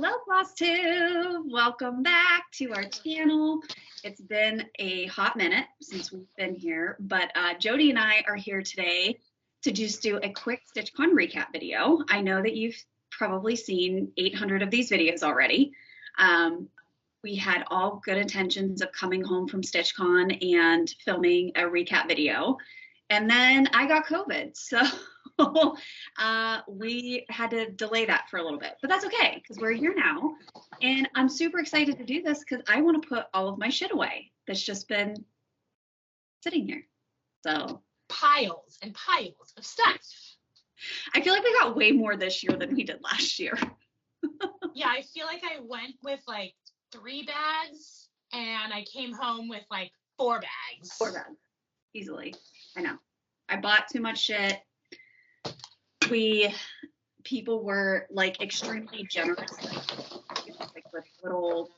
Hello, Floss Tube. Welcome back to our channel. It's been a hot minute since we've been here, but Jodi and I are here today to just do a quick StitchCon recap video. I know that you've probably seen 800 of these videos already. We had all good intentions of coming home from StitchCon and filming a recap video, and then I got COVID, so we had to delay that for a little bit, but that's okay because we're here now, and I'm super excited to do this because I want to put all of my shit away that's just been sitting here. So piles and piles of stuff. I feel like we got way more this year than we did last year. Yeah, I feel like I went with like 3 bags and I came home with like 4 bags. 4 bags, easily. I know. I bought too much shit. People were like extremely generous, like with little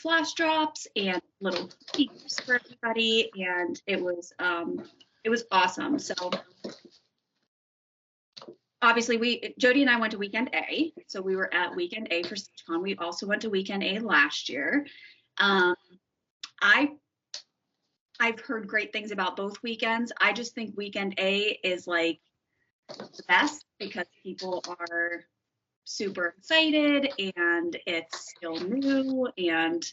Floss drops and little keeps for everybody, and it was awesome. So obviously Jodi and I went to weekend A, so we were at weekend A for StitchCon. We also went to weekend A last year. I've heard great things about both weekends. I just think weekend A is like the best because people are super excited and it's still new, and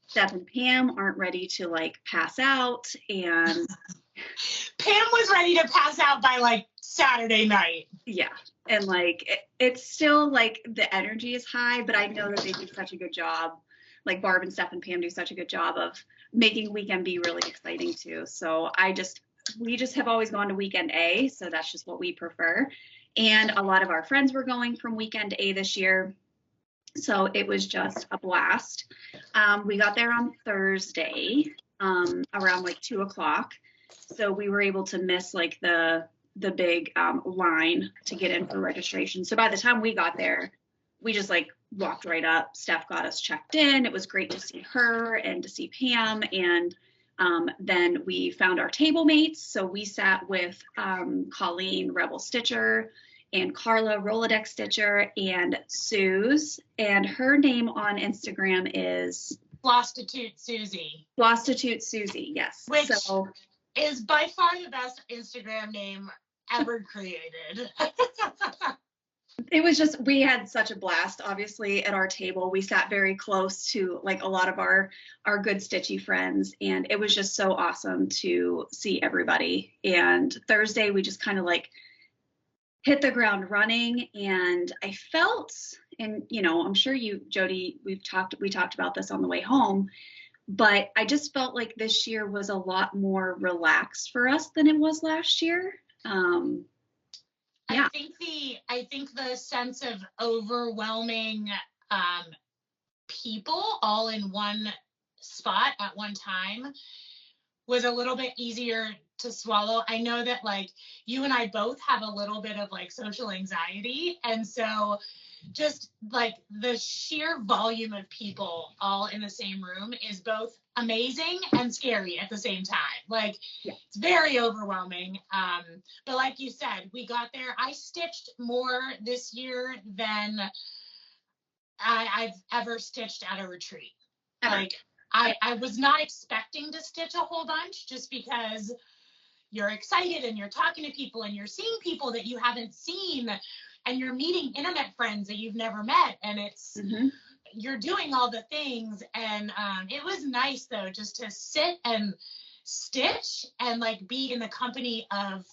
Steph and Pam aren't ready to like pass out, and Pam was ready to pass out by like Saturday night. Yeah, and like it's still like the energy is high, but I know that they do such a good job. Like Barb and Steph and Pam do such a good job of making weekend B really exciting too. So we just have always gone to weekend A, so that's just what we prefer. And a lot of our friends were going from weekend A this year, so it was just a blast. We got there on Thursday around like 2 o'clock, so we were able to miss like the big line to get in for registration. So by the time we got there, we just like walked right up. Steph got us checked in. It was great to see her and to see Pam, and then we found our table mates. So we sat with Colleen, Rebel Stitcher, and Carla, Rolodex Stitcher, and Suze. And her name on Instagram is Flosstitute Susie. Flosstitute Susie, yes. Which is by far the best Instagram name ever created. It was just, we had such a blast. Obviously at our table, we sat very close to like a lot of our good stitchy friends, and it was just so awesome to see everybody. And Thursday we just kind of like hit the ground running, and I felt, and you know, I'm sure you, Jodi, we talked about this on the way home, but I just felt like this year was a lot more relaxed for us than it was last year. Yeah. I think the sense of overwhelming people all in one spot at one time was a little bit easier to swallow. I know that like you and I both have a little bit of like social anxiety, and so just like the sheer volume of people all in the same room is both amazing and scary at the same time. Like, yeah. It's very overwhelming. But like you said, we got there. I stitched more this year than I've ever stitched at a retreat. Like, I was not expecting to stitch a whole bunch just because you're excited and you're talking to people and you're seeing people that you haven't seen, and you're meeting internet friends that you've never met, and it's you're doing all the things. And it was nice though just to sit and stitch and like be in the company of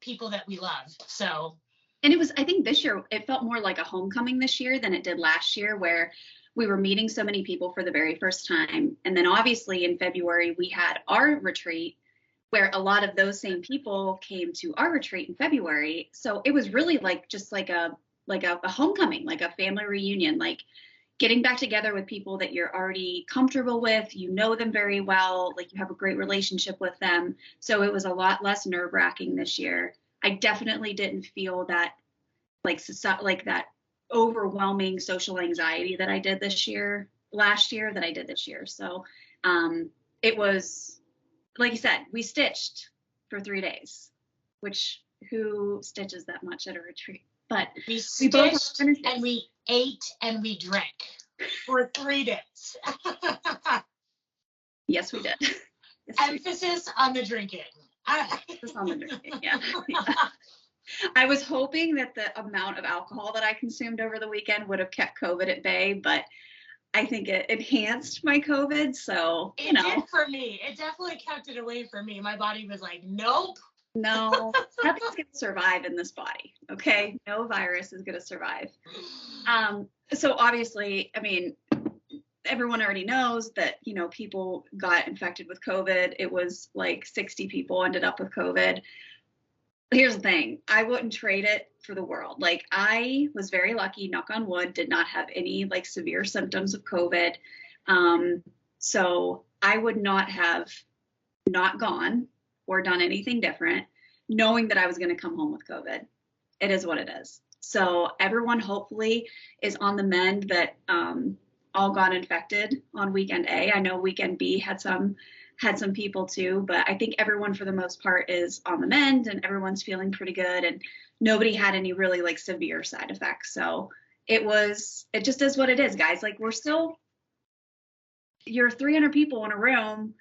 people that we love. So, and it was, I think this year it felt more like a homecoming this year than it did last year, where we were meeting so many people for the very first time. And then obviously in February we had our retreat, where a lot of those same people came to our retreat in February. So it was really like just like a homecoming, like a family reunion, like getting back together with people that you're already comfortable with, you know them very well, like you have a great relationship with them. So it was a lot less nerve-wracking this year. I definitely didn't feel that like that overwhelming social anxiety that I did last year that I did this year. So it was, like you said, we stitched for 3 days, which who stitches that much at a retreat? But we stitched and ate, and we drank for 3 days. Yes, we did. Yes, Emphasis on the drinking. Emphasis on the drinking, yeah. I was hoping that the amount of alcohol that I consumed over the weekend would have kept COVID at bay, but I think it enhanced my COVID. So, it did for me. It definitely kept it away from me. My body was like, nope. No, nothing's going to survive in this body. Okay. No virus is going to survive. So obviously, I mean, everyone already knows that, people got infected with COVID. It was like 60 people ended up with COVID. Here's the thing. I wouldn't trade it for the world. Like, I was very lucky, knock on wood, did not have any like severe symptoms of COVID. So I would not have not gone or done anything different, knowing that I was going to come home with COVID. It is what it is. So everyone hopefully is on the mend that all got infected on weekend A. I know weekend B had some people too, but I think everyone for the most part is on the mend and everyone's feeling pretty good and nobody had any really like severe side effects. So it just is what it is, guys. Like, you're 300 people in a room.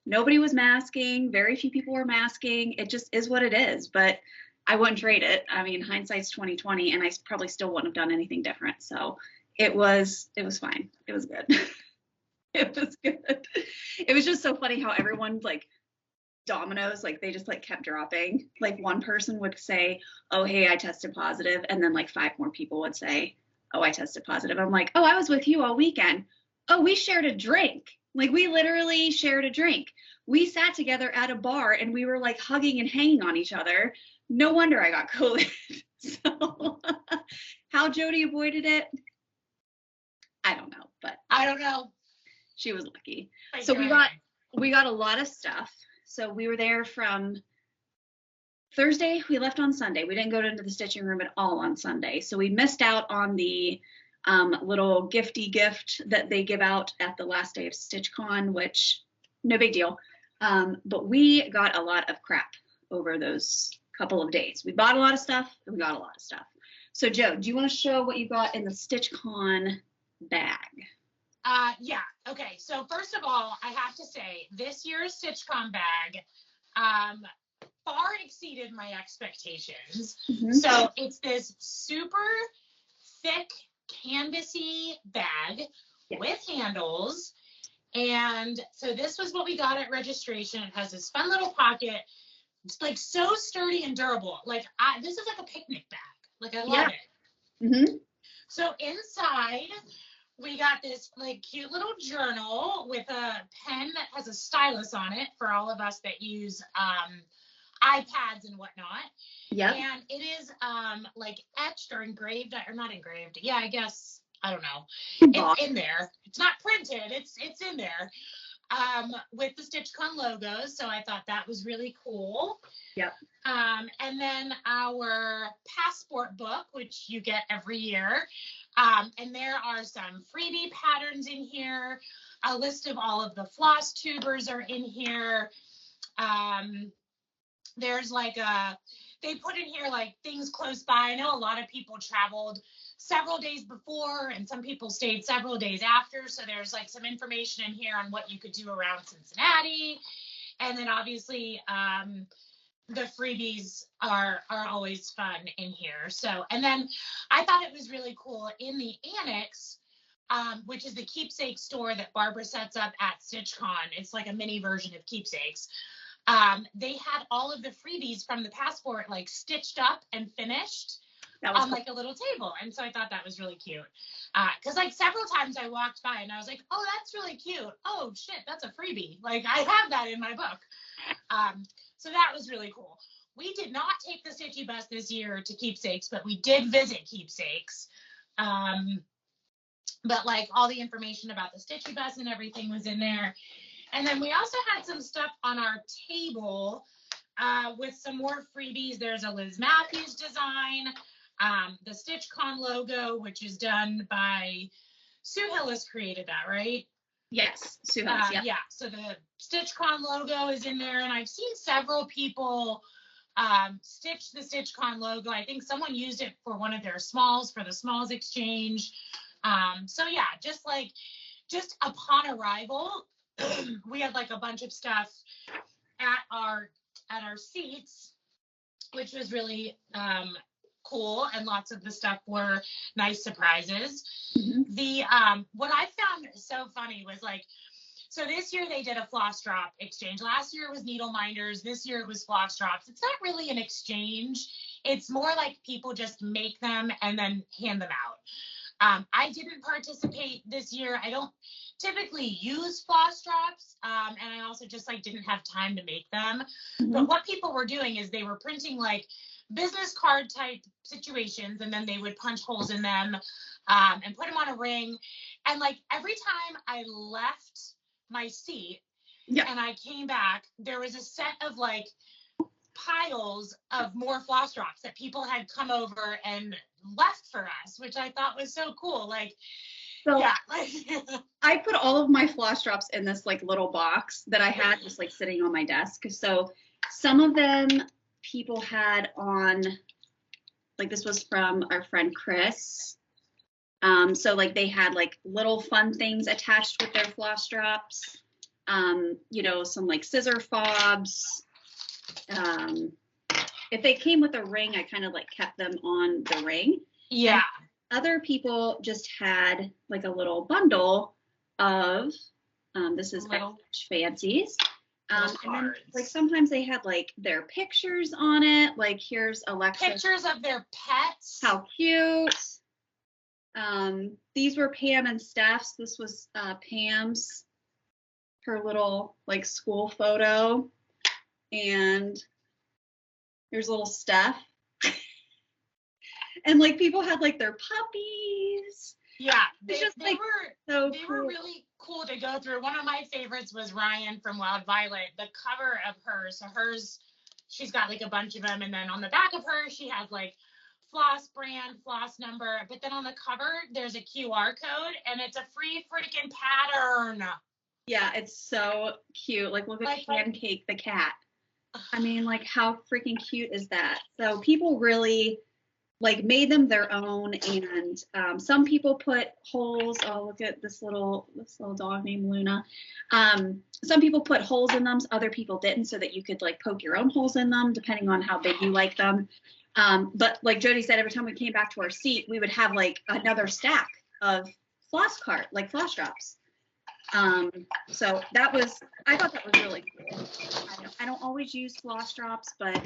Nobody was masking. Very few people were masking. It just is what it is, but I wouldn't trade it. I mean, hindsight's 2020 and I probably still wouldn't have done anything different. So it was fine. It was good. It was good. It was just so funny how everyone, like, dominoes, like, they just like kept dropping. Like, one person would say, oh, hey, I tested positive. And then like 5 more people would say, oh, I tested positive. I'm like, oh, I was with you all weekend. Oh, we shared a drink. Like, we literally shared a drink. We sat together at a bar and we were like hugging and hanging on each other. No wonder I got COVID. So how Jodi avoided it, I don't know, but I don't know. She was lucky. So we got a lot of stuff. So we were there from Thursday. We left on Sunday. We didn't go into the stitching room at all on Sunday. So we missed out on the little gifty gift that they give out at the last day of StitchCon, which no big deal. But we got a lot of crap over those couple of days. We bought a lot of stuff and we got a lot of stuff. So Jo, do you want to show what you got in the StitchCon bag? Yeah. Okay. So first of all, I have to say this year's StitchCon bag far exceeded my expectations. Mm-hmm. So it's this super thick canvasy bag with handles. And so this was what we got at registration. It has this fun little pocket. It's like so sturdy and durable. Like, this is like a picnic bag. Like, I love it. Mm-hmm. So inside, we got this like cute little journal with a pen that has a stylus on it for all of us that use iPads and whatnot. Yeah. And it is like etched or engraved, or not engraved. Yeah, I guess, I don't know. It's in there. It's not printed. It's in there with the StitchCon logo. So I thought that was really cool. Yep. And then our passport book, which you get every year. And there are some freebie patterns in here. A list of all of the floss tubers are in here. There's like they put in here like things close by. I know a lot of people traveled several days before and some people stayed several days after. So there's like some information in here on what you could do around Cincinnati. And then obviously, the freebies are always fun in here. So, and then I thought it was really cool in the annex, which is the keepsake store that Barbara sets up at StitchCon. It's like a mini version of keepsakes. They had all of the freebies from the passport like stitched up and finished on cool. Like a little table. And so I thought that was really cute. Cause like several times I walked by and I was like, oh, that's really cute. Oh shit, that's a freebie. Like, I have that in my book. So that was really cool. We did not take the Stitchy Bus this year to Keepsakes, but we did visit Keepsakes. But like all the information about the Stitchy Bus and everything was in there. And then we also had some stuff on our table with some more freebies. There's a Liz Matthews design, the StitchCon logo, which is done by Sue Hillis created that, right? Yes, Sue Hillis, yeah. So the StitchCon logo is in there, and I've seen several people stitched the StitchCon logo. I think someone used it for one of their smalls for the smalls exchange. So yeah, just upon arrival, we had like a bunch of stuff at our seats, which was really cool, and lots of the stuff were nice surprises. Mm-hmm. The what I found so funny was like, so this year they did a floss drop exchange. Last year it was needle minders. This year it was floss drops. It's not really an exchange. It's more like people just make them and then hand them out. I didn't participate this year. I don't typically use floss drops, and I also just like didn't have time to make them. Mm-hmm. But what people were doing is they were printing like business card type situations, and then they would punch holes in them and put them on a ring. And like every time I left my seat and I came back, there was a set of like piles of more floss drops that people had come over and left for us, which I thought was so cool. Like, so yeah. I put all of my floss drops in this like little box that I had just like sitting on my desk. So some of them people had on, like this was from our friend Chris. So like they had like little fun things attached with their floss drops. You know, some like scissor fobs. If they came with a ring, I kind of like kept them on the ring. Yeah. And other people just had like a little bundle of, this is Little fancies. And then like sometimes they had like their pictures on it. Like here's Alexa. Pictures of their pets. How cute. These were Pam and Steph's. This was Pam's, her little like school photo. And here's little Steph. And like people had like their puppies. Yeah, It's just they were really cool to go through. One of my favorites was Ryan from Wild Violet. The cover of hers, so hers, she's got like a bunch of them, and then on the back of her, she has like Floss brand, Floss number, but then on the cover, there's a QR code, and it's a free freaking pattern. Yeah, it's so cute. Like look at Pancake the cat. I mean, like how freaking cute is that? So people really like made them their own, and some people put holes. Oh, look at this little dog named Luna. Some people put holes in them, other people didn't, so that you could like poke your own holes in them depending on how big you like them. But like Jodi said, every time we came back to our seat, we would have like another stack of floss drops. So I thought that was really cool. I don't always use floss drops, but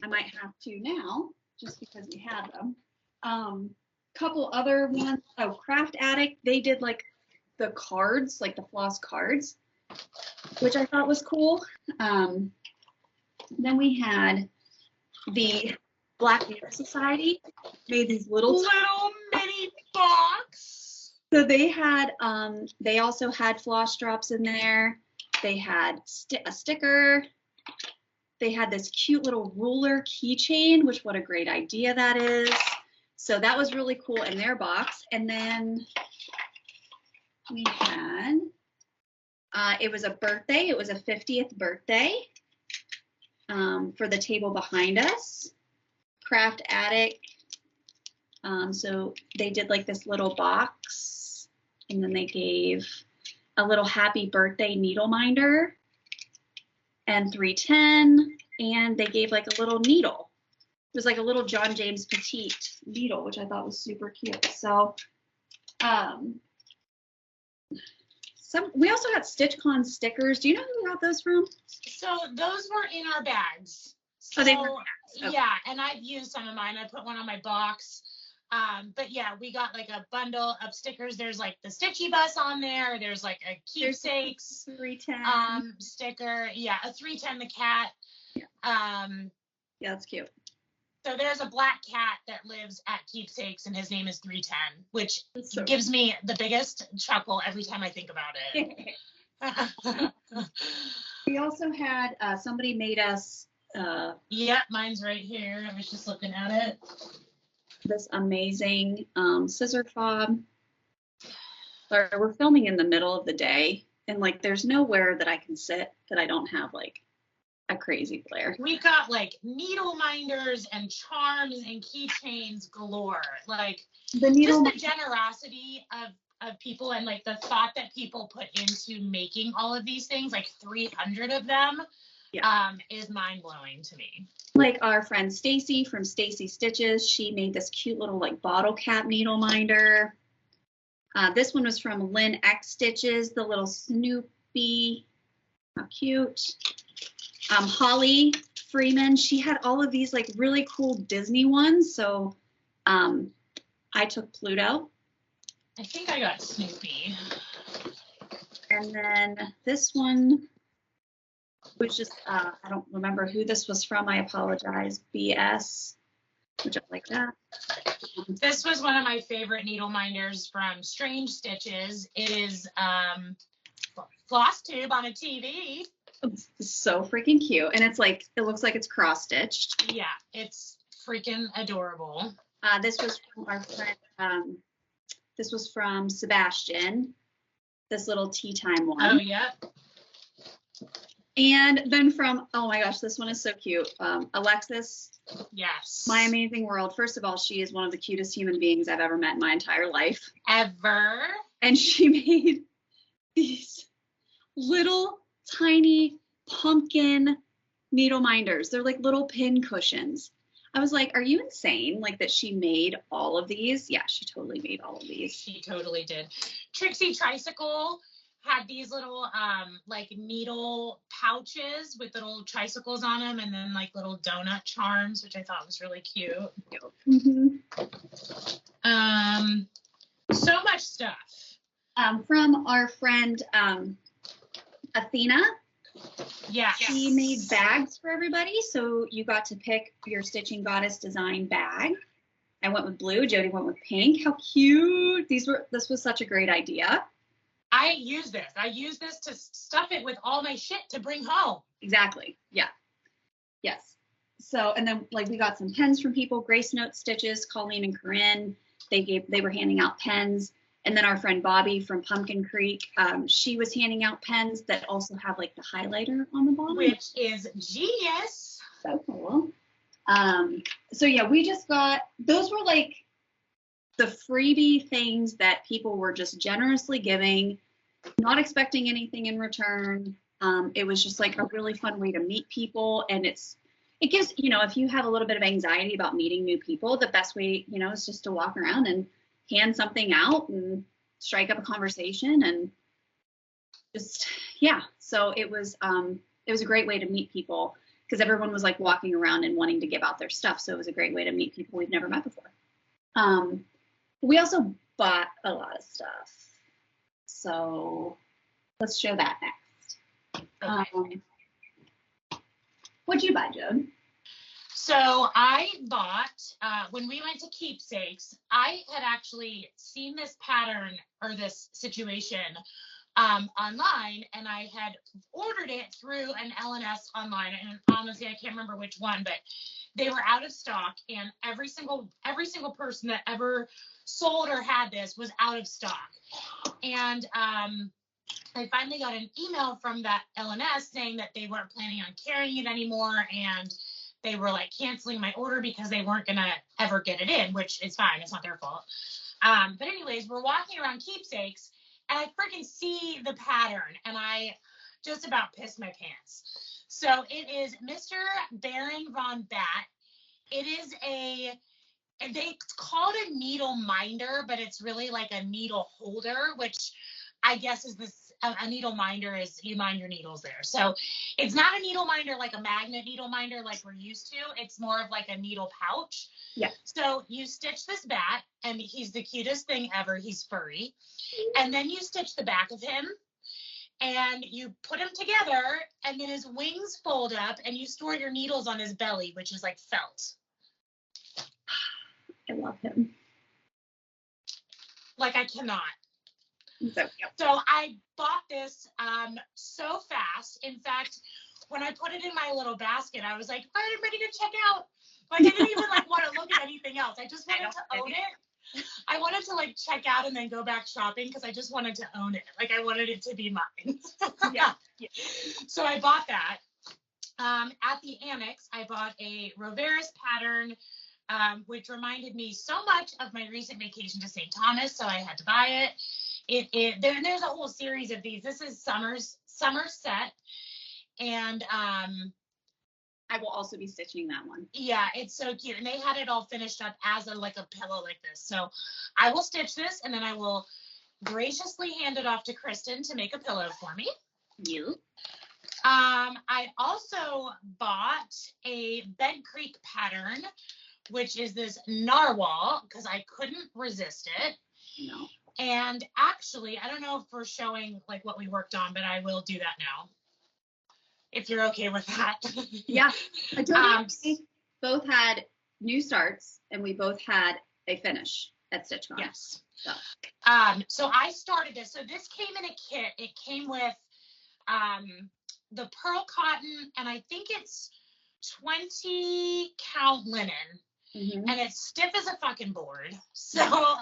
I might have to now just because we have them. Couple other ones. Oh, Craft Addict. They did like the cards, like the floss cards, which I thought was cool. Then we had the Black Mirror Society made these little mini box. So they had, they also had floss drops in there. They had a sticker. They had this cute little ruler keychain, which what a great idea that is. So that was really cool in their box. And then we had, it was a birthday. It was a 50th birthday for the table behind us. Craft Addict. So they did like this little box, and then they gave a little happy birthday needle minder and 310, and they gave like a little needle. It was like a little John James Petite needle, which I thought was super cute. So we also got StitchCon stickers. Do you know who we got those from? So those were in our bags. So, they were in bags. Okay. Yeah, and I've used some of mine. I put one on my box. But yeah, we got like a bundle of stickers. There's like the Stitchy Bus on there. There's like a keepsakes 310 sticker. Yeah, a 310 the cat. Yeah. Yeah, that's cute. So there's a black cat that lives at Keepsakes, and his name is 310, which gives me the biggest chuckle every time I think about it. We also had somebody made us. Yeah, mine's right here. I was just looking at it. This amazing scissor fob. We're filming in the middle of the day, and like there's nowhere that I can sit that I don't have like a crazy player. We got like needle minders and charms and keychains galore. Like just the generosity of people and like the thought that people put into making all of these things, like 300 of them, is mind blowing to me. Like our friend Stacy from Stacy Stitches, she made this cute little like bottle cap needle minder. This one was from Lynn X Stitches, the little Snoopy, how cute. Holly Freeman, she had all of these like really cool Disney ones. So I took Pluto. I think I got Snoopy. And then this one was just, I don't remember who this was from. I apologize. BS, which I like that. This was one of my favorite needle minders from Strange Stitches. It is Floss tube on a TV. It's so freaking cute. And it's like, it looks like it's cross stitched. Yeah, it's freaking adorable. This was from our friend, this was from Sebastian, this little tea time one. Oh, yeah. And then from, oh my gosh, this one is so cute. Alexis. Yes. My Amazing World. First of all, she is one of the cutest human beings I've ever met in my entire life. Ever. And she made these little tiny pumpkin needle minders. They're like little pin cushions. I was like, are you insane? Like that she made all of these? Yeah, she totally made all of these. She totally did. Trixie Tricycle had these little like needle pouches with little tricycles on them, and then like little donut charms, which I thought was really cute. Mm-hmm. So much stuff. From our friend Athena. Yeah. She made bags for everybody, so you got to pick your Stitching Goddess design bag. I went with blue. Jodi went with pink. How cute! This was such a great idea. I use this. I use this to stuff it with all my shit to bring home. Exactly. Yeah. Yes. So, and then like we got some pens from people. Grace Note Stitches, Colleen and Corinne. They were handing out pens. And then our friend Bobby from Pumpkin Creek, she was handing out pens that also have like the highlighter on the bottom. Which is genius. So cool. So yeah, we just got, those were like the freebie things that people were just generously giving, not expecting anything in return. It was just like a really fun way to meet people. And it gives, if you have a little bit of anxiety about meeting new people, the best way, is just to walk around and hand something out and strike up a conversation and just, yeah. So it was a great way to meet people because everyone was like walking around and wanting to give out their stuff. So it was a great way to meet people we've never met before. We also bought a lot of stuff. So let's show that next. Okay. What'd you buy, Jode? So I bought, when we went to Keepsakes, I had actually seen this pattern or this situation online, and I had ordered it through an LNS online, and honestly, I can't remember which one, but they were out of stock, and every single person that ever sold or had this was out of stock. And I finally got an email from that LNS saying that they weren't planning on carrying it anymore, and they were like canceling my order because they weren't gonna ever get it in, which is fine, it's not their fault. But anyways, we're walking around Keepsakes, and I freaking see the pattern, and I just about pissed my pants. So it is Mr. Baron von Bat. It is they call it a needle minder, but it's really like a needle holder, which I guess is a needle minder is you mind your needles there. So it's not a needle minder like a magnet needle minder like we're used to. It's more of like a needle pouch. Yeah. So you stitch this bat, and he's the cutest thing ever. He's furry. And then you stitch the back of him, and you put him together, and then his wings fold up, and you store your needles on his belly, which is like felt. I love him. Like I cannot. So I bought this so fast. In fact, when I put it in my little basket, I was like, all right, I'm ready to check out. Like I didn't even like want to look at anything else. I just wanted to own it. I wanted to like check out and then go back shopping because I just wanted to own it. Like I wanted it to be mine. Yeah. So I bought that. At the Annex, I bought a Roveris pattern, which reminded me so much of my recent vacation to St. Thomas, so I had to buy it. There's a whole series of these. This is Somerset, and I will also be stitching that one. yeah, it's so cute, and they had it all finished up as like a pillow like this. So I will stitch this, and then I will graciously hand it off to Kristen to make a pillow for me. You. I also bought a Bed Creek pattern, which is this narwhal, because I couldn't resist it. No. And actually, I don't know if we're showing like what we worked on, but I will do that now, if you're okay with that. Yeah. I told you we both had new starts, and we both had a finish at StitchCon. Yes. So. So I started this. So this came in a kit. It came with the pearl cotton, and I think it's 20 count linen, and it's stiff as a fucking board. So,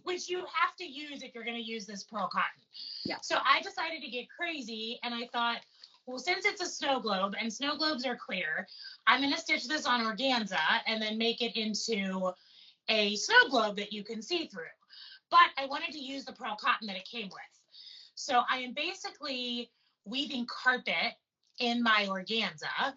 which you have to use if you're going to use this pearl cotton. Yeah. So I decided to get crazy, and I thought, well, since it's a snow globe and snow globes are clear, I'm going to stitch this on organza and then make it into a snow globe that you can see through. But I wanted to use the pearl cotton that it came with. So I am basically weaving carpet in my organza,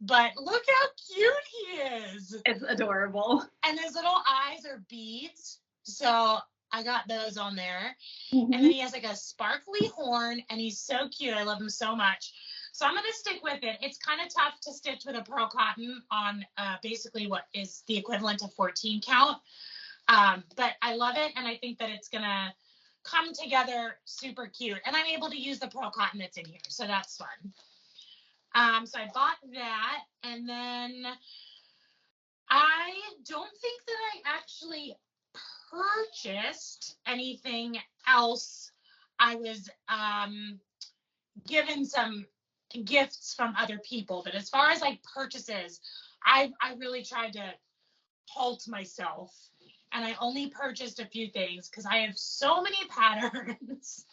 but look how cute he is. It's adorable. And his little eyes are beads, so I got those on there. And then he has like a sparkly horn, and he's so cute. I love him so much. So I'm going to stick with it. It's kind of tough to stitch with a pearl cotton on basically what is the equivalent to 14 count. But I love it, and I think that it's going to come together super cute. And I'm able to use the pearl cotton that's in here, so that's fun. So I bought that, and then I don't think that I actually purchased anything else. I was given some gifts from other people, but as far as like purchases, I really tried to halt myself, and I only purchased a few things because I have so many patterns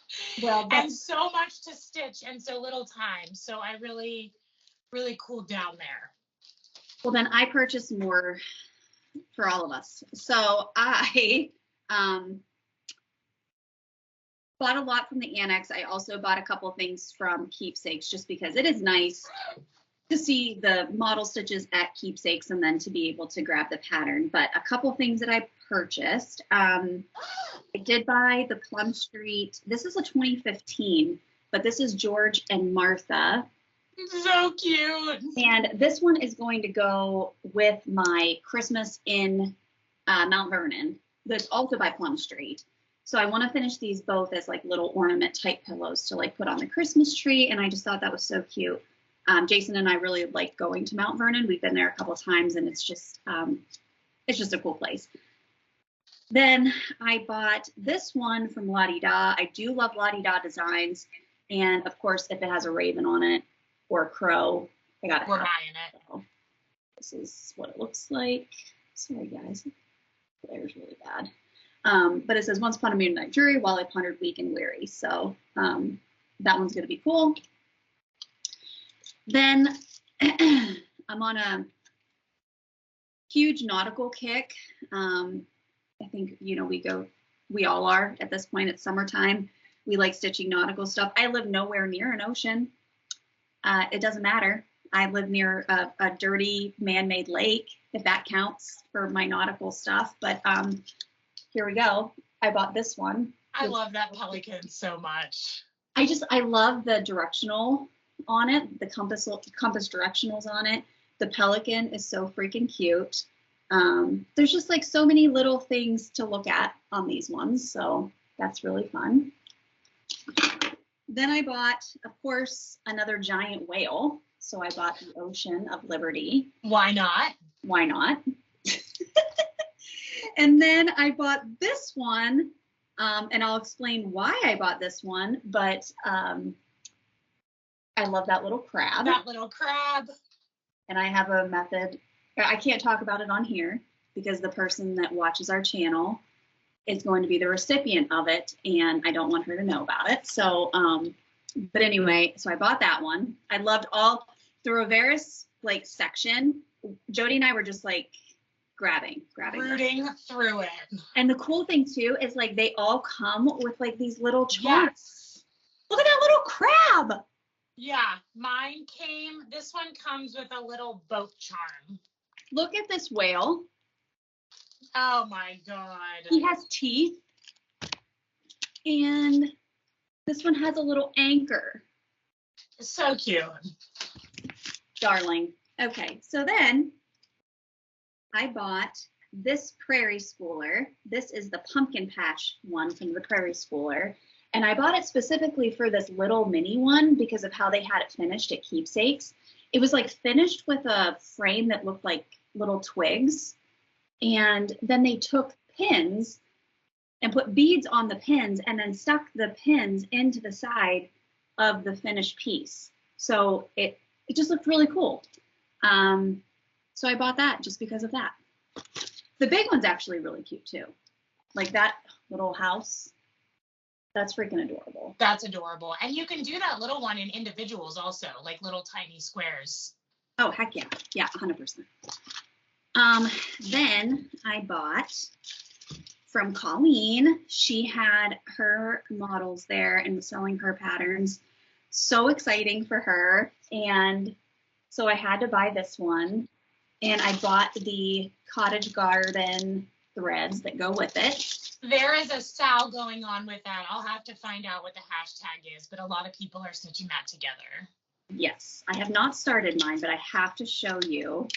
and so much to stitch and so little time. So I really cooled down there. Well, then I purchased more for all of us. So I bought a lot from the Annex. I also bought a couple things from Keepsakes, just because it is nice to see the model stitches at Keepsakes and then to be able to grab the pattern. But a couple things that I purchased. I did buy the Plum Street. This is a 2015, but this is George and Martha. So cute. And this one is going to go with my Christmas in Mount Vernon. That's also by Plum Street. So I want to finish these both as like little ornament type pillows to like put on the Christmas tree. And I just thought that was so cute. Jason and I really like going to Mount Vernon. We've been there a couple of times, and it's just a cool place. Then I bought this one from La Di Da. I do love La Di Da designs. And of course, if it has a raven on it or a crow, I got it. We're buying it. So this is what it looks like. Sorry, guys. The glare is really bad. But it says, once upon a moon night jury while I pondered weak and weary. So that one's going to be cool. Then I'm on a huge nautical kick. I think, we all are at this point. It's summertime. We like stitching nautical stuff. I live nowhere near an ocean. It doesn't matter. I live near a dirty man-made lake, if that counts for my nautical stuff. But here we go. I bought this one. I love that pelican so much. I love the directional on it, the compass directionals on it. The pelican is so freaking cute. There's just like so many little things to look at on these ones, so that's really fun. Then I bought, of course, another giant whale. So I bought the Ocean of Liberty. Why not? Why not? And then I bought this one, and I'll explain why I bought this one, but I love that little crab. That little crab. And I have a method. I can't talk about it on here because the person that watches our channel is going to be the recipient of it, and I don't want her to know about it. So, but anyway, so I bought that one. I loved all, the Roveris like section, Jodi and I were just like grabbing rooting through it. And the cool thing too is like they all come with like these little charms. Yes. Look at that little crab. Yeah, this one comes with a little boat charm. Look at this whale. Oh my God. He has teeth. And this one has a little anchor. So cute. Darling. Okay, so then I bought this Prairie Schooler. This is the pumpkin patch one from the Prairie Schooler. And I bought it specifically for this little mini one because of how they had it finished at Keepsakes. It was like finished with a frame that looked like little twigs. And then they took pins and put beads on the pins and then stuck the pins into the side of the finished piece. So it just looked really cool. So I bought that just because of that. The big one's actually really cute too. Like that little house. That's freaking adorable. That's adorable. And you can do that little one in individuals also, like little tiny squares. Oh, heck yeah. Yeah, 100%. Then I bought from Colleen. She had her models there and was selling her patterns. So exciting for her. And so I had to buy this one. And I bought the cottage garden threads that go with it. There is a sale going on with that. I'll have to find out what the hashtag is, but a lot of people are stitching that together. Yes, I have not started mine, but I have to show you.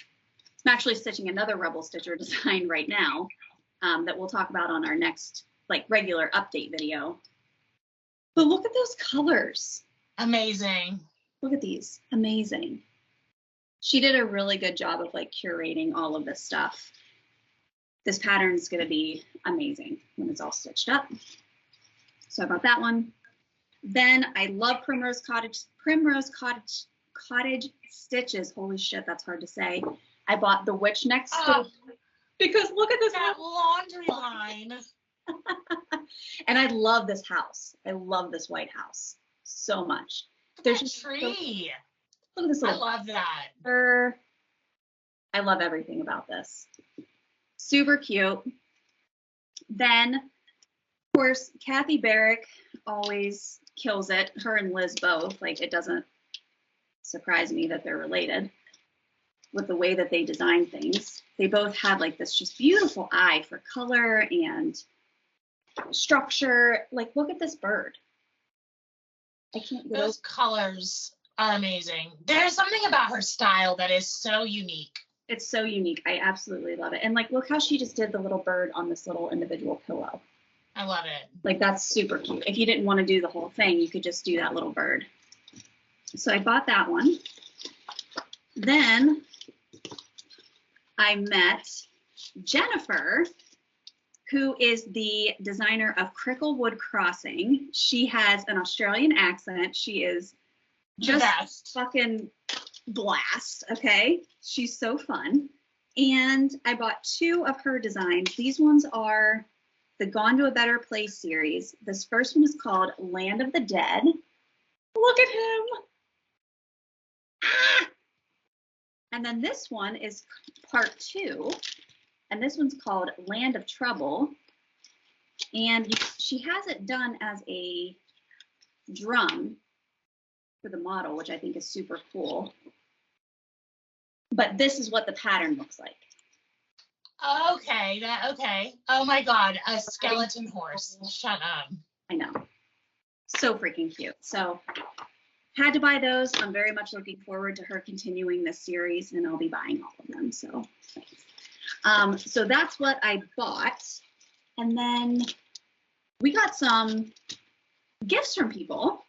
I'm actually stitching another Rebel Stitcher design right now that we'll talk about on our next like regular update video. But look at those colors. Amazing. Look at these. Amazing. She did a really good job of like curating all of this stuff. This pattern is going to be amazing when it's all stitched up. So I bought that one. Then I love Primrose Cottage stitches. Holy shit, that's hard to say. I bought the Witch Next because look at this that laundry line. And I love this house. I love this white house so much. There's a tree. Look at this little. I love that. I love everything about this. Super cute. Then, of course, Kathy Barrick always kills it. Her and Liz both. Like, it doesn't surprise me that they're related with the way that they design things. They both had like this just beautiful eye for color and structure. Like, look at this bird. I can't get Those colors are amazing. There's something about her style that is so unique. It's so unique. I absolutely love it. And like, look how she just did the little bird on this little individual pillow. I love it. Like, that's super cute. If you didn't want to do the whole thing, you could just do that little bird. So I bought that one. Then I met Jennifer, who is the designer of Cricklewood Crossing. She has an Australian accent. She is just fucking blast, okay? She's so fun. And I bought 2 of her designs. These ones are the Gone to a Better Place series. This first one is called Land of the Dead. Look at him. Ah! And then this one is part 2. And this one's called Land of Trouble. And she has it done as a drum for the model, which I think is super cool. But this is what the pattern looks like. Okay, okay. Oh my God, a skeleton horse. Shut up. I know. So freaking cute. So had to buy those. I'm very much looking forward to her continuing this series, and I'll be buying all of them. So that's what I bought. And then we got some gifts from people.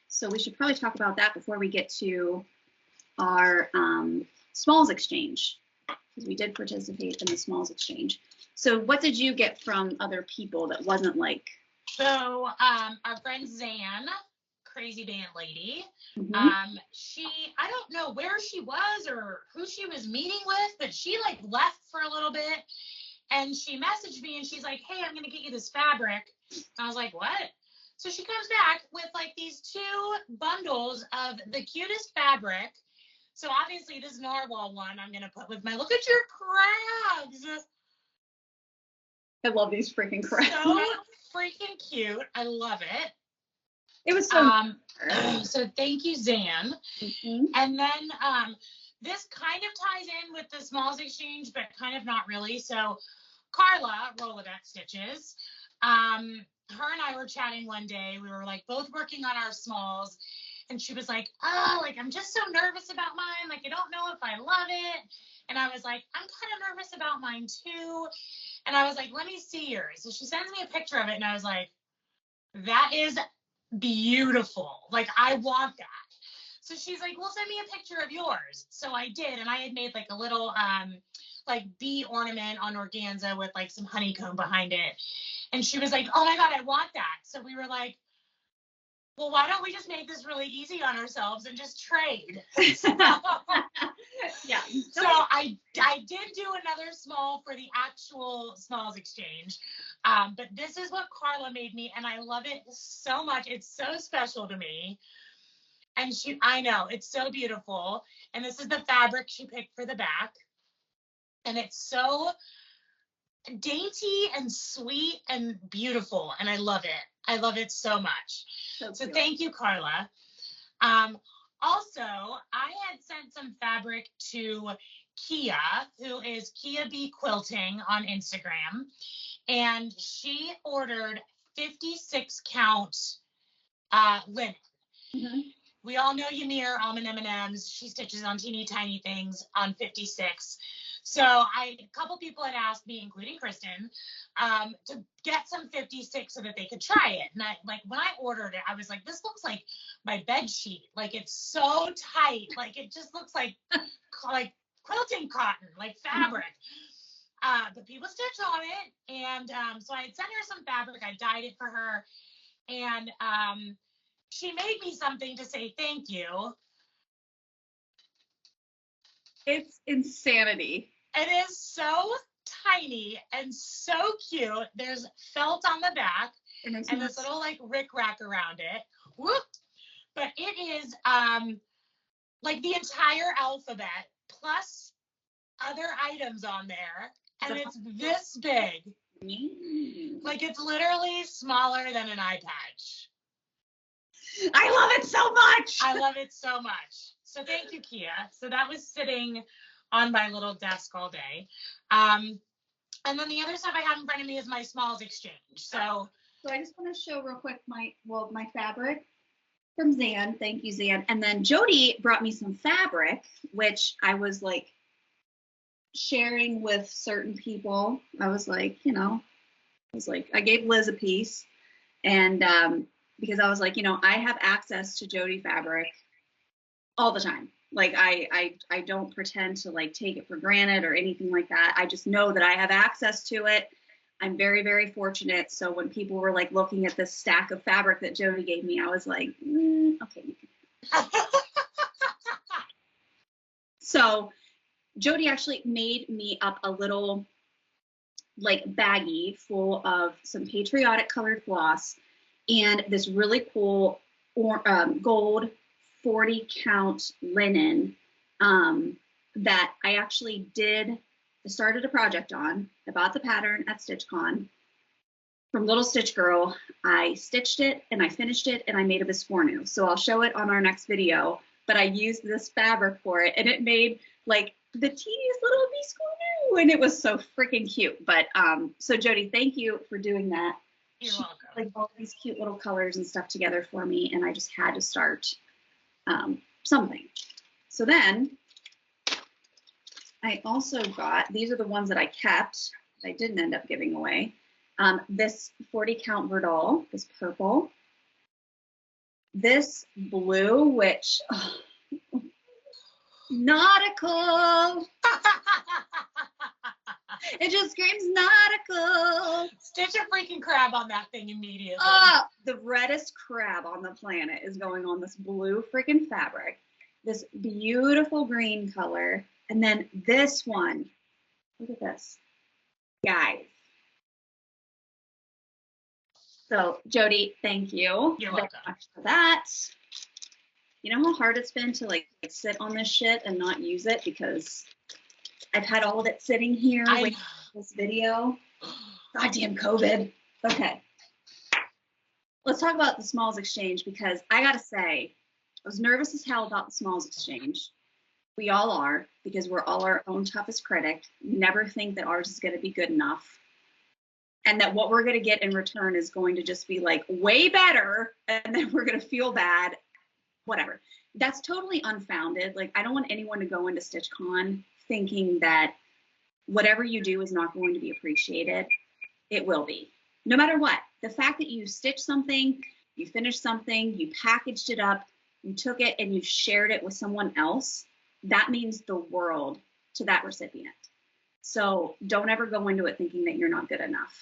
So we should probably talk about that before we get to our smalls exchange, because we did participate in the smalls exchange. So what did you get from other people that wasn't like? So our friend Zan, crazy band lady, I don't know where she was or who she was meeting with, but she like left for a little bit, and she messaged me and she's like, hey, I'm gonna get you this fabric. And I was like, what? So she comes back with like these 2 bundles of the cutest fabric. So obviously this narwhal one I'm gonna put with my, look at your crabs. I love these freaking crabs. So freaking cute. I love it. It was so so thank you, Zan. mm-hmm. And then this kind of ties in with the smalls exchange, but kind of not really. So Carla, Rolodex Stitches, her and I were chatting one day. We were like both working on our smalls, and she was like, oh, like I'm just so nervous about mine. Like I don't know if I love it. And I was like, I'm kind of nervous about mine too. And I was like, let me see yours. So she sends me a picture of it, and I was like, that is beautiful. Like I want that. So she's like, well, send me a picture of yours. So I did, and I had made like a little like bee ornament on organza with like some honeycomb behind it. And she was like, oh my God, I want that. So we were like, well, why don't we just make this really easy on ourselves and just trade? So, yeah. So I did do another small for the actual smalls exchange. But this is what Carla made me, and I love it so much. It's so special to me. And I know, it's so beautiful. And this is the fabric she picked for the back. And it's so dainty and sweet and beautiful. And I love it. I love it so much. So thank you, Carla. Also, I had sent some fabric to Kia, who is Kia Bee Quilting on Instagram. And she ordered 56 count linen. Mm-hmm. We all know Ymir, Almond M&Ms. She stitches on teeny tiny things on 56. So a couple people had asked me, including Kristen, to get some 56 so that they could try it. And when I ordered it, I was like, this looks like my bed sheet. Like it's so tight. Like it just looks like quilting cotton, like fabric. But people stitch on it. And so I had sent her some fabric. I dyed it for her. And she made me something to say thank you. It's insanity. It is so tiny and so cute. There's felt on the back and this little like rick-rack around it. Whoop! But it is like the entire alphabet plus other items on there. And it's this big. Like it's literally smaller than an eye patch. I love it so much. I love it so much. So thank you, Kia. So that was sitting on my little desk all day. And then the other stuff I have in front of me is my smalls exchange. So I just want to show real quick my fabric from Zan. Thank you, Zan. And then Jodi brought me some fabric, which I was like sharing with certain people. I was like, I gave Liz a piece, and because I was like, I have access to Jodi fabric all the time. Like I don't pretend to like take it for granted or anything like that. I just know that I have access to it. I'm very, very fortunate. So when people were like looking at this stack of fabric that Jodi gave me, I was like, okay. So Jodi actually made me up a little like baggie full of some patriotic colored floss and this really cool gold 40 count linen that I actually started a project on. I bought the pattern at StitchCon from Little Stitch Girl. I stitched it and I finished it and I made a biscornu. So I'll show it on our next video, but I used this fabric for it and it made like the teeniest little biscornu and it was so freaking cute. But so Jodi, thank you for doing that. You're welcome. Like all these cute little colors and stuff together for me, and I just had to start something. So then I also got, these are the ones that I kept, that I didn't end up giving away. This 40 count Verdal, this purple, this blue, which nautical. It just screams nautical. Stitch a freaking crab on that thing immediately. The reddest crab on the planet is going on this blue freaking fabric. This beautiful green color. And then this one. Look at this. Guys. So Jodi, thank you You're very welcome. much for that. You know how hard it's been to like sit on this shit and not use it because I've had all of it sitting here waiting for this video. Goddamn COVID. Okay. Let's talk about the Smalls Exchange because I gotta say, I was nervous as hell about the Smalls Exchange. We all are because we're all our own toughest critic. Never think that ours is gonna be good enough. And that what we're gonna get in return is going to just be like way better, and then we're gonna feel bad. Whatever. That's totally unfounded. Like, I don't want anyone to go into StitchCon thinking that whatever you do is not going to be appreciated. It will be. No matter what. The fact that you stitched something, you finished something, you packaged it up, you took it and you shared it with someone else, that means the world to that recipient. So don't ever go into it thinking that you're not good enough.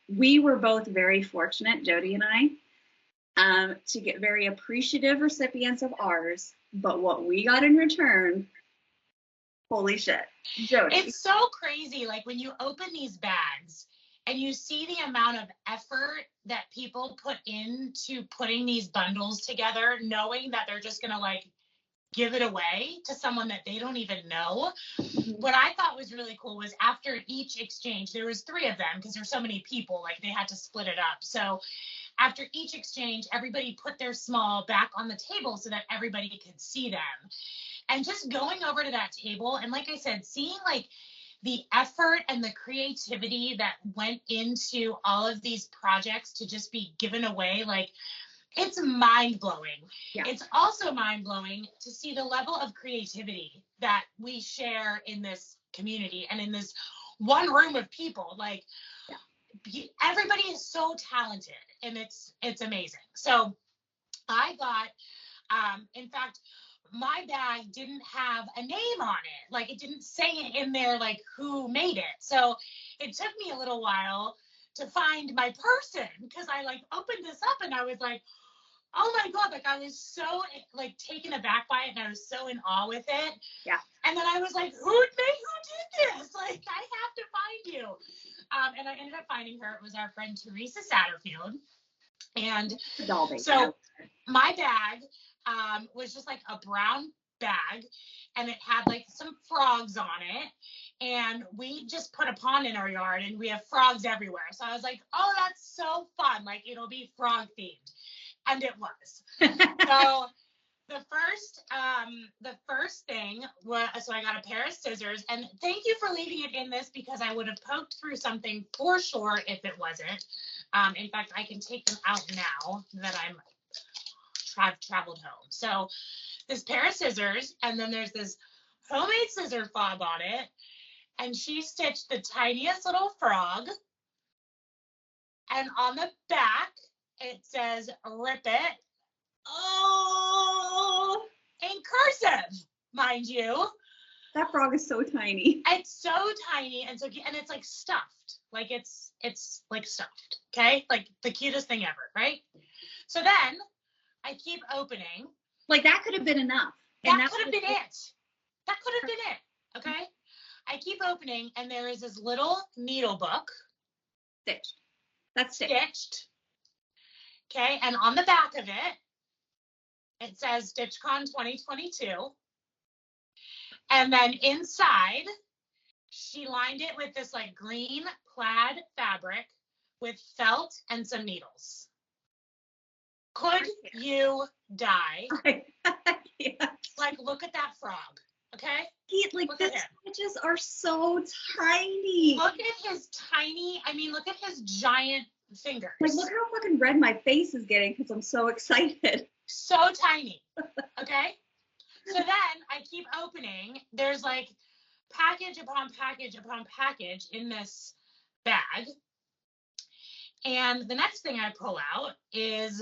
We were both very fortunate, Jodi and I, to get very appreciative recipients of ours, but what we got in return, holy shit. Jodi. It's so crazy, like when you open these bags and you see the amount of effort that people put into putting these bundles together, knowing that they're just gonna like give it away to someone that they don't even know. What I thought was really cool was after each exchange, there was 3 of them because there's so many people, like they had to split it up. So after each exchange, everybody put their small back on the table so that everybody could see them. And just going over to that table and like I said, seeing like the effort and the creativity that went into all of these projects to just be given away, like it's mind-blowing. Yeah. It's also mind-blowing to see the level of creativity that we share in this community and in this one room of people. Like, yeah. Everybody is so talented and it's amazing. So I got, in fact, my bag didn't have a name on it. Like it didn't say it in there, like who made it. So it took me a little while to find my person because I like opened this up and I was like, oh my God, like I was so like taken aback by it and I was so in awe with it. Yeah. And then I was like, who did this? Like I have to find you. And I ended up finding her. It was our friend Teresa Satterfield. And so my bag was just like a brown bag and it had like some frogs on it. And we just put a pond in our yard and we have frogs everywhere. So I was like, oh, that's so fun. Like it'll be frog themed. And it was. So the first thing was, so I got a pair of scissors and thank you for leaving it in this because I would have poked through something for sure if it wasn't. In fact, I can take them out now that I've traveled home. So this pair of scissors and then there's this homemade scissor fob on it and she stitched the tiniest little frog and on the back it says rip it. Oh, in cursive, mind you. That frog is so tiny. It's so tiny and it's like stuffed. Like it's like stuffed. Okay? Like the cutest thing ever, right? So then I keep opening. Like that could have been enough. That could have been it. That could have been it. Okay? I keep opening and there is this little needle book. Stitched. That's stitched. Okay, and on the back of it says StitchCon 2022. And then inside, she lined it with this like green plaid fabric with felt and some needles. Could you die? Yes. Like, look at that frog, okay? Like, the stitches are so tiny. Look at his look at his giant fingers. Like, look how fucking red my face is getting because I'm so excited. So tiny, okay? So then I keep opening. There's like package upon package upon package in this bag. And the next thing I pull out is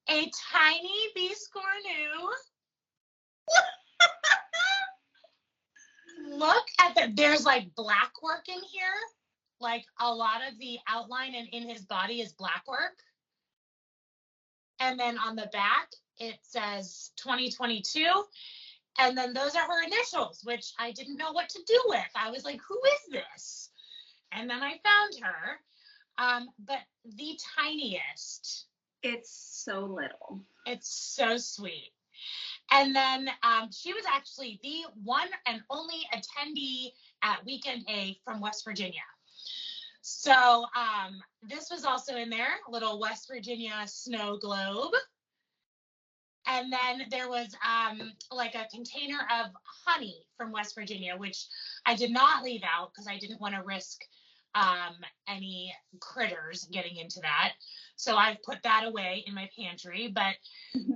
a tiny biscornu. Look at there's like black work in here. Like a lot of the outline and in his body is black work. And then on the back, it says 2022. And then those are her initials, which I didn't know what to do with. I was like, who is this? And then I found her. but the tiniest. It's so little. It's so sweet. And then she was actually the one and only attendee at Weekend A from West Virginia. So this was also in there, a little West Virginia snow globe. And then there was like a container of honey from West Virginia, which I did not leave out because I didn't want to risk any critters getting into that. So I've put that away in my pantry, but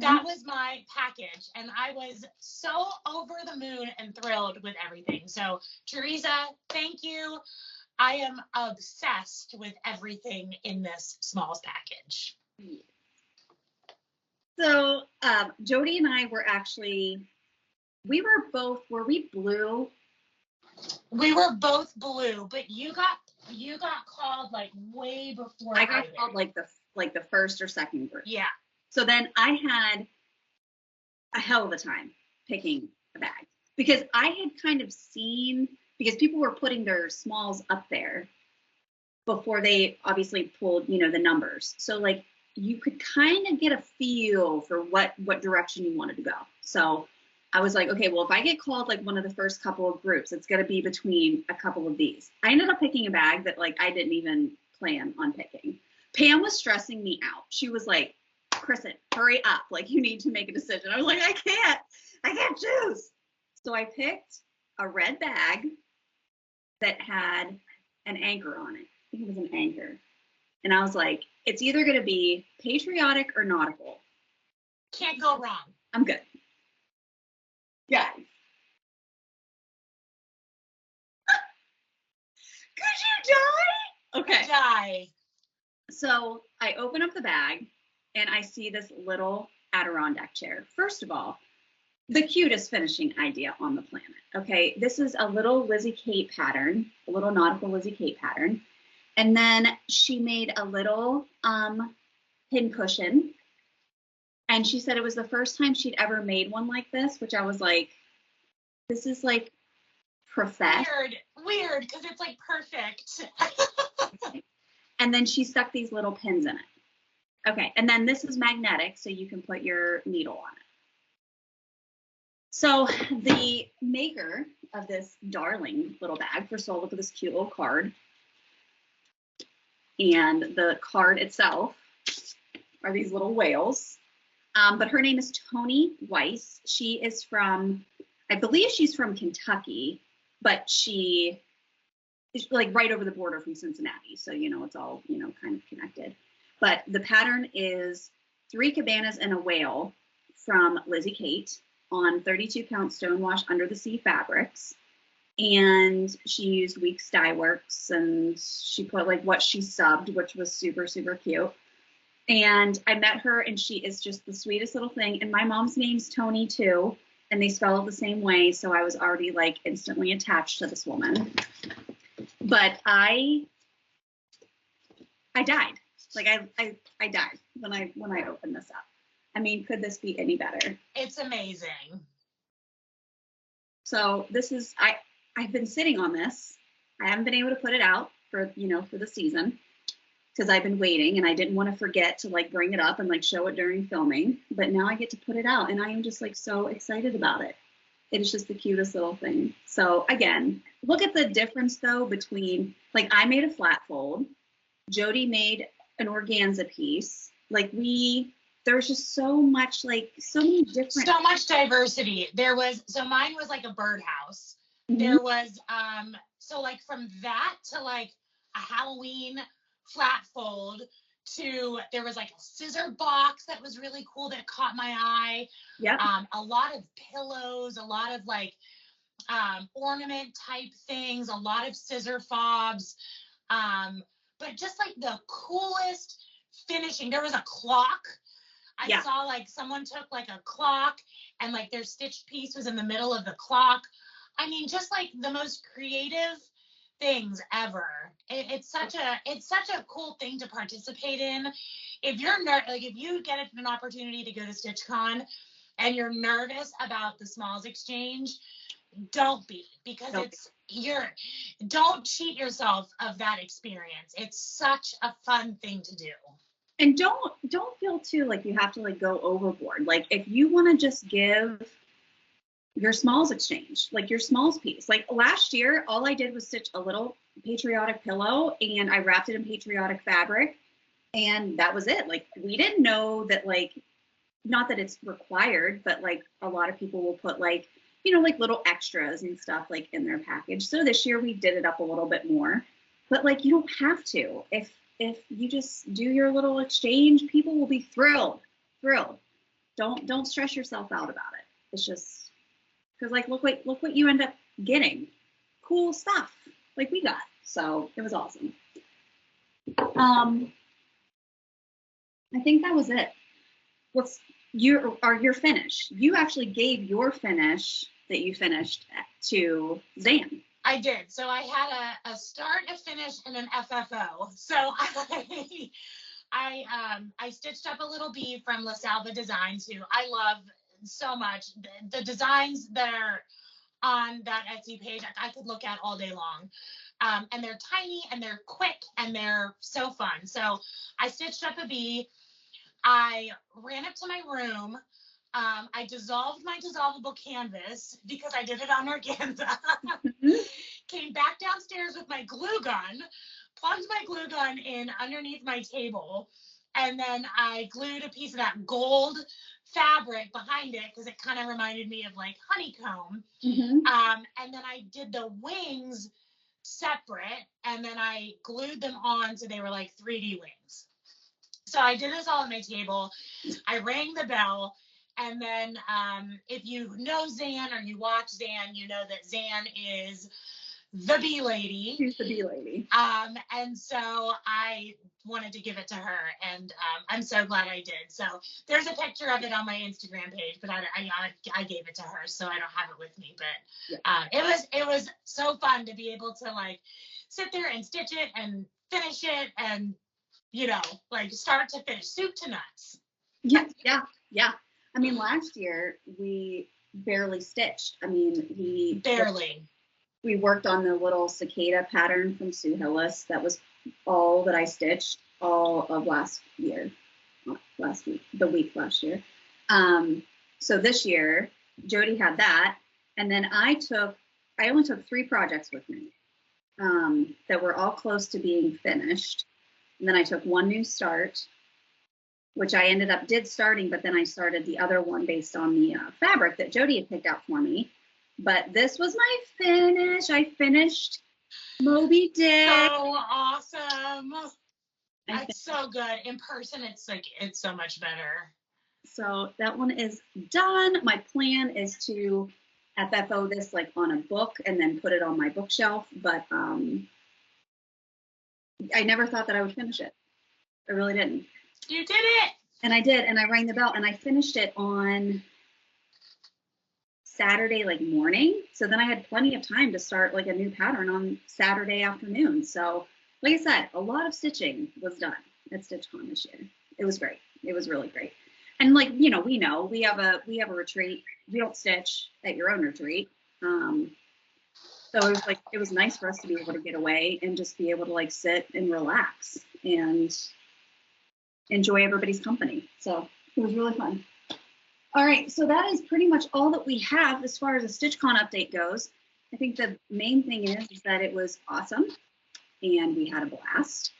that was my package. And I was so over the moon and thrilled with everything. So Teresa, thank you. I am obsessed with everything in this Smalls package. So Jodi and I were were we blue? We were both blue, but you got called like way before I got called like the first or second group. Yeah. So then I had a hell of a time picking a bag because I had kind of seen, because people were putting their smalls up there before they obviously pulled, the numbers. So like you could kind of get a feel for what direction you wanted to go. So I was like, okay, well, if I get called like one of the first couple of groups, it's going to be between a couple of these. I ended up picking a bag that like I didn't even plan on picking. Pam was stressing me out. She was like, Kristen, hurry up. Like, you need to make a decision. I was like, I can't choose. So I picked a red bag that had an anchor on it. I think it was an anchor. And I was like, it's either going to be patriotic or nautical. Can't go wrong. I'm good. Yeah. Could you die? Okay. Die. So I open up the bag and I see this little Adirondack chair. First of all, the cutest finishing idea on the planet. Okay, this is a little Lizzie Kate pattern, a little nautical Lizzie Kate pattern. And then she made a little pin cushion. And she said it was the first time she'd ever made one like this, which I was like, this is like professional. Weird, because it's like perfect. And then she stuck these little pins in it. Okay, and then this is magnetic, so you can put your needle on it. So the maker of this darling little bag, first of all, look at this cute little card. And the card itself are these little whales. But her name is Toni Weiss. She is from, I believe she's from Kentucky, but she is like right over the border from Cincinnati. So, it's all, kind of connected. But the pattern is 3 cabanas and a whale from Lizzie Kate on 32-count stonewash under the sea fabrics. And she used Weeks Dye Works, and she put like what she subbed, which was super, super cute. And I met her, and she is just the sweetest little thing. And my mom's name's Toni too, and they spell it the same way. So I was already like instantly attached to this woman. But I died. Like I died when I opened this up. I mean, could this be any better? It's amazing. So this is I've been sitting on this. I haven't been able to put it out for the season, because I've been waiting and I didn't want to forget to like bring it up and like show it during filming. But now I get to put it out, and I am just like so excited about it. It is just the cutest little thing. So again, look at the difference though between, like, I made a flat fold, Jodi made an organza piece. Like there's just so much, like so many different. So much diversity. So mine was like a birdhouse. Mm-hmm. There was, so like from that to like a Halloween flat fold to, there was like a scissor box that was really cool that caught my eye. Yeah. A lot of pillows, a lot of like ornament type things, a lot of scissor fobs. But just like the coolest finishing. There was a clock. I saw like someone took like a clock and like their stitched piece was in the middle of the clock. I mean, just like the most creative things ever. It's such a cool thing to participate in. If you're if you get an opportunity to go to StitchCon and you're nervous about the Smalls Exchange, don't be, because Don't it's don't cheat yourself of that experience. It's such a fun thing to do. And don't feel too like you have to like go overboard. Like if you want to just give your smalls exchange, like your smalls piece. Like last year, all I did was stitch a little patriotic pillow and I wrapped it in patriotic fabric, and that was it. Like we didn't know that, like, not that it's required, but like a lot of people will put like, you know, like little extras and stuff like in their package. So this year we did it up a little bit more, but like you don't have to. If you just do your little exchange, people will be thrilled. Don't stress yourself out about it. It's just because like look what you end up getting. Cool stuff like we got. So it was awesome. I think that was it. What's your finish? You actually gave your finish that you finished to Zan. I did. So I had a start, a finish, and an FFO. So I stitched up a little bee from La Salva Designs, who I love so much. The designs that are on that Etsy page, I could look at all day long. And they're tiny and they're quick and they're so fun. So I stitched up a bee. I ran up to my room. I dissolved my dissolvable canvas because I did it on organza. Came back downstairs with my glue gun, plugged my glue gun in underneath my table, and then I glued a piece of that gold fabric behind it because it kind of reminded me of like honeycomb. And then I did the wings separate, and then I glued them on so they were like 3D wings. So I did this all at my table. I rang the bell. And then if you know Zan or you watch Zan, you know that Zan is the bee lady. She's the bee lady. And so I wanted to give it to her, and I'm so glad I did. So there's a picture of it on my Instagram page, but I gave it to her, so I don't have it with me. But it was so fun to be able to like sit there and stitch it and finish it, and you know, like start to finish, soup to nuts. Yeah. I mean, last year we barely stitched. I mean, we worked on the little cicada pattern from Sue Hillis. That was all that I stitched all of last year, not last week, the week last year. So this year, Jodi had that, and then I only took 3 projects with me that were all close to being finished. And then I took 1 new start, which I ended up starting, but then I started the other one based on the fabric that Jodi had picked out for me. But this was my finish. I finished Moby Dick. So awesome. That's so good. In person, it's so much better. So that one is done. My plan is to FFO this like on a book and then put it on my bookshelf. But I never thought that I would finish it. I really didn't. You did it. And I did. And I rang the bell and I finished it on Saturday like morning. So then I had plenty of time to start like a new pattern on Saturday afternoon. So like I said, a lot of stitching was done at StitchCon this year. It was great. It was really great. And like, you know, we have a retreat. We don't stitch at your own retreat. So it was nice for us to be able to get away and just be able to like sit and relax and enjoy everybody's company. So it was really fun. All right, so that is pretty much all that we have as far as a StitchCon update goes. I think the main thing is that it was awesome and we had a blast,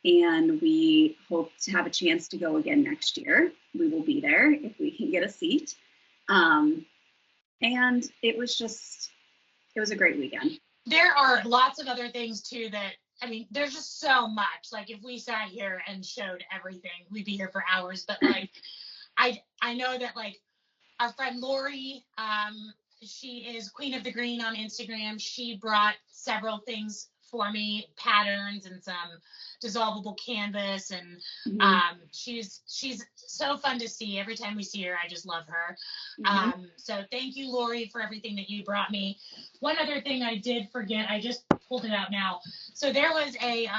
and we hope to have a chance to go again next year. We will be there if we can get a seat. And it was a great weekend. There are lots of other things too that, I mean, there's just so much. Like if we sat here and showed everything, we'd be here for hours. But like, I know that like our friend Lori, she is Queen of the Green on Instagram. She brought several things for me, patterns and some dissolvable canvas, and she's so fun to see. Every time we see her, I just love her. So thank you, Lori, for everything that you brought me. One other thing I did forget, I just pulled it out now. So there was a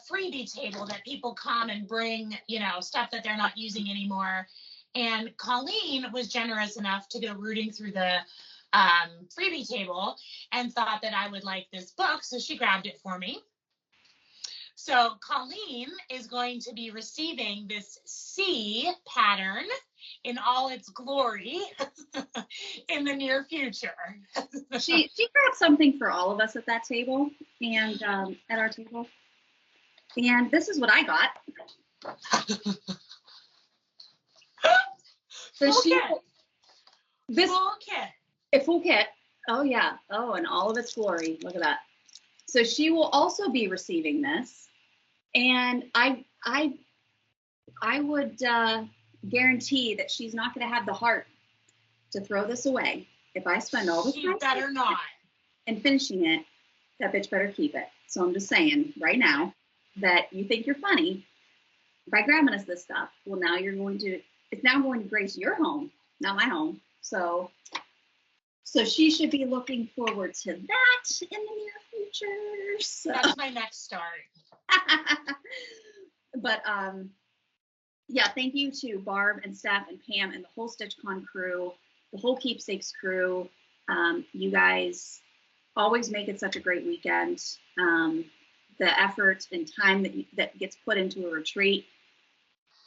freebie table that people come and bring, you know, stuff that they're not using anymore. And Colleen was generous enough to go rooting through the freebie table and thought that I would like this book, so she grabbed it for me. So Colleen is going to be receiving this C pattern in all its glory in the near future. She grabbed something for all of us at that table and at our table. And this is what I got. So Full she kit. this Full kit. a full kit. Oh yeah. Oh, and all of its glory. Look at that. So she will also be receiving this. And I would guarantee that she's not going to have the heart to throw this away. If I spend all this She time better not. and finishing it, that bitch better keep it. So I'm just saying right now that you think you're funny by grabbing us this stuff. Well, now it's now going to grace your home, not my home. So she should be looking forward to that in the near future. So. That's my next start. But yeah, thank you to Barb and Steph and Pam and the whole StitchCon crew, the whole Keepsakes crew. You guys always make it such a great weekend. The effort and time that gets put into a retreat,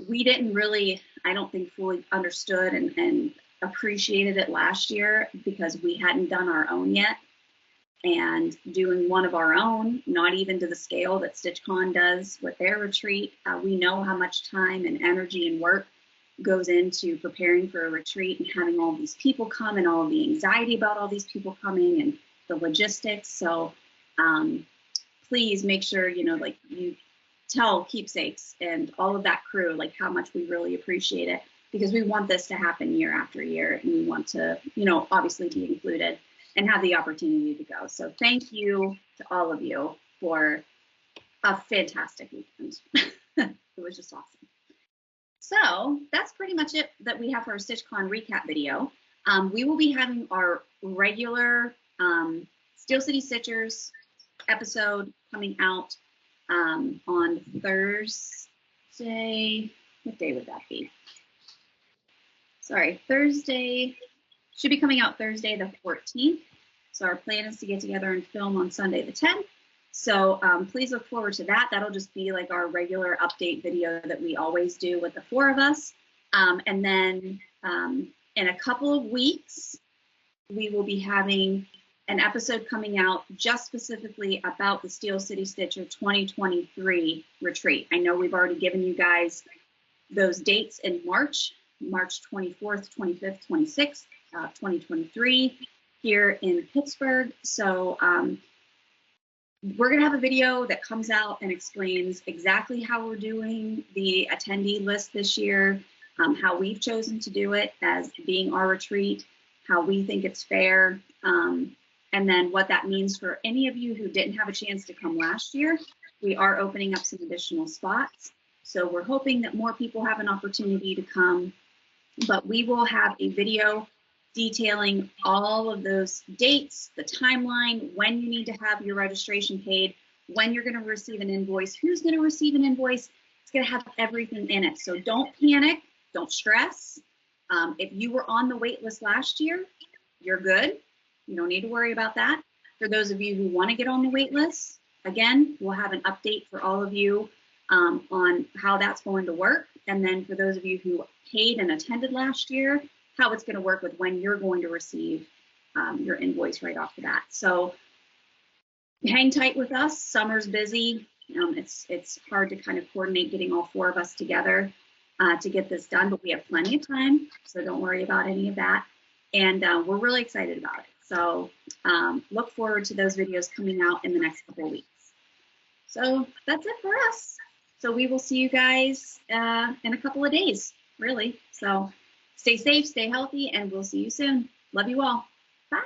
we didn't really, I don't think, fully understood and appreciated it last year because we hadn't done our own yet. And doing one of our own, not even to the scale that StitchCon does with their retreat. We know how much time and energy and work goes into preparing for a retreat and having all these people come and all of the anxiety about all these people coming and the logistics. So please make sure, like you tell Keepsakes and all of that crew, like how much we really appreciate it, because we want this to happen year after year. And we want to, obviously be included and have the opportunity to go. So thank you to all of you for a fantastic weekend. It was just awesome. So that's pretty much it that we have for our StitchCon recap video. We will be having our regular Steel City Stitchers episode coming out on Thursday. What day would that be? Sorry, Thursday. Should be coming out Thursday the 14th. So our plan is to get together and film on Sunday the 10th. So please look forward to that. That'll just be like our regular update video that we always do with the four of us. And then in a couple of weeks, we will be having an episode coming out just specifically about the Steel City Stitcher 2023 retreat. I know we've already given you guys those dates in March 24th, 25th, 26th. 2023 here in Pittsburgh. So we're going to have a video that comes out and explains exactly how we're doing the attendee list this year, how we've chosen to do it as being our retreat, how we think it's fair, and then what that means for any of you who didn't have a chance to come last year. We are opening up some additional spots. So we're hoping that more people have an opportunity to come, but we will have a video detailing all of those dates, the timeline, when you need to have your registration paid, when you're going to receive an invoice, who's going to receive an invoice. It's going to have everything in it. So don't panic, don't stress. If you were on the wait list last year, you're good. You don't need to worry about that. For those of you who want to get on the wait list, again, we'll have an update for all of you on how that's going to work. And then for those of you who paid and attended last year, how it's going to work with when you're going to receive your invoice right off the bat. So hang tight with us. Summer's busy. It's hard to kind of coordinate getting all four of us together to get this done, but we have plenty of time, so don't worry about any of that. And we're really excited about it. So look forward to those videos coming out in the next couple of weeks. So that's it for us. So we will see you guys in a couple of days, really. So stay safe, stay healthy, and we'll see you soon. Love you all. Bye.